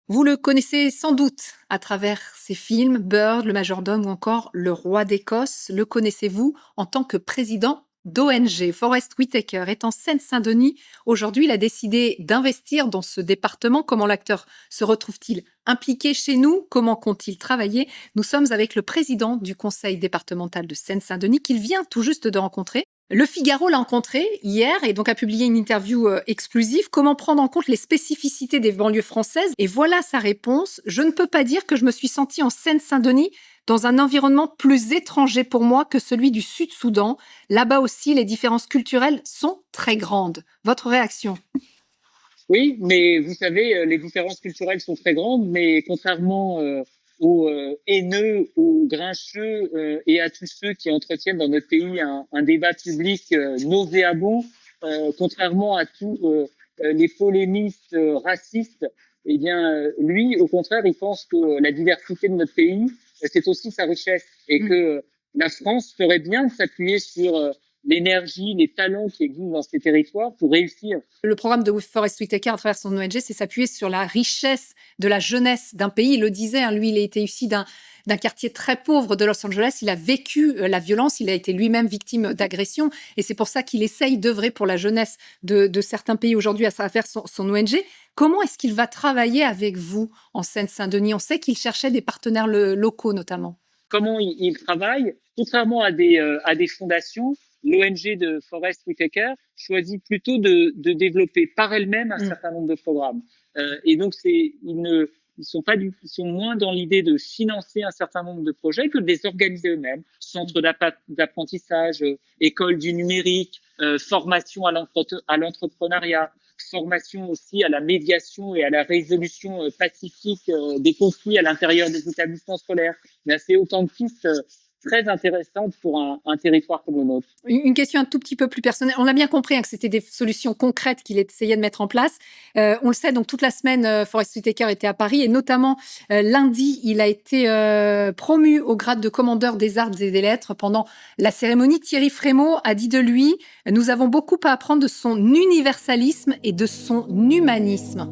Vous le connaissez sans doute à travers ses films Bird, Le Majordome ou encore Le Roi d'Écosse. Le connaissez-vous en tant que président d'ONG? Forest Whitaker est en Seine-Saint-Denis. Aujourd'hui, il a décidé d'investir dans ce département. Comment l'acteur se retrouve-t-il impliqué chez nous? Comment compte-t-il travailler? Nous sommes avec le président du conseil départemental de Seine-Saint-Denis qu'il vient tout juste de rencontrer. Le Figaro l'a rencontré hier et donc a publié une interview exclusive. Comment prendre en compte les spécificités des banlieues françaises? Et voilà sa réponse. Je ne peux pas dire que je me suis sentie en Seine-Saint-Denis dans un environnement plus étranger pour moi que celui du Sud-Soudan. Là-bas aussi, les différences culturelles sont très grandes. Votre réaction? Oui, mais vous savez, les différences culturelles sont très grandes, mais contrairement aux haineux, aux grincheux et à tous ceux qui entretiennent dans notre pays un débat public nauséabond, contrairement à tous les polémistes racistes, eh bien, lui, au contraire, il pense que la diversité de notre pays, c'est aussi sa richesse et que la France ferait bien de s'appuyer sur l'énergie, les talents qui existent dans ces territoires pour réussir. Le programme de Forest Whitaker à travers son ONG, c'est s'appuyer sur la richesse de la jeunesse d'un pays. Il le disait, hein, lui, il était issu d'un quartier très pauvre de Los Angeles. Il a vécu la violence, il a été lui-même victime d'agressions. Et c'est pour ça qu'il essaye d'œuvrer pour la jeunesse de certains pays aujourd'hui à travers son ONG. Comment est-ce qu'il va travailler avec vous en Seine-Saint-Denis? On sait qu'il cherchait des partenaires locaux notamment. Comment il travaille. Contrairement à des fondations, l'ONG de Forest Whitaker choisit plutôt de développer par elle-même un certain nombre de programmes. Et donc, ils sont moins dans l'idée de financer un certain nombre de projets que de les organiser eux-mêmes. Centres d'apprentissage, école du numérique, formation à l'entrepreneuriat, formation aussi à la médiation et à la résolution pacifique des conflits à l'intérieur des établissements scolaires. Mais c'est autant de pistes très intéressantes pour un territoire comme le nôtre. Une question un tout petit peu plus personnelle. On a bien compris hein, que c'était des solutions concrètes qu'il essayait de mettre en place. On le sait, donc toute la semaine, Forest Whitaker était à Paris et notamment lundi, il a été promu au grade de commandeur des arts et des lettres pendant la cérémonie. Thierry Frémaux a dit de lui « Nous avons beaucoup à apprendre de son universalisme et de son humanisme ».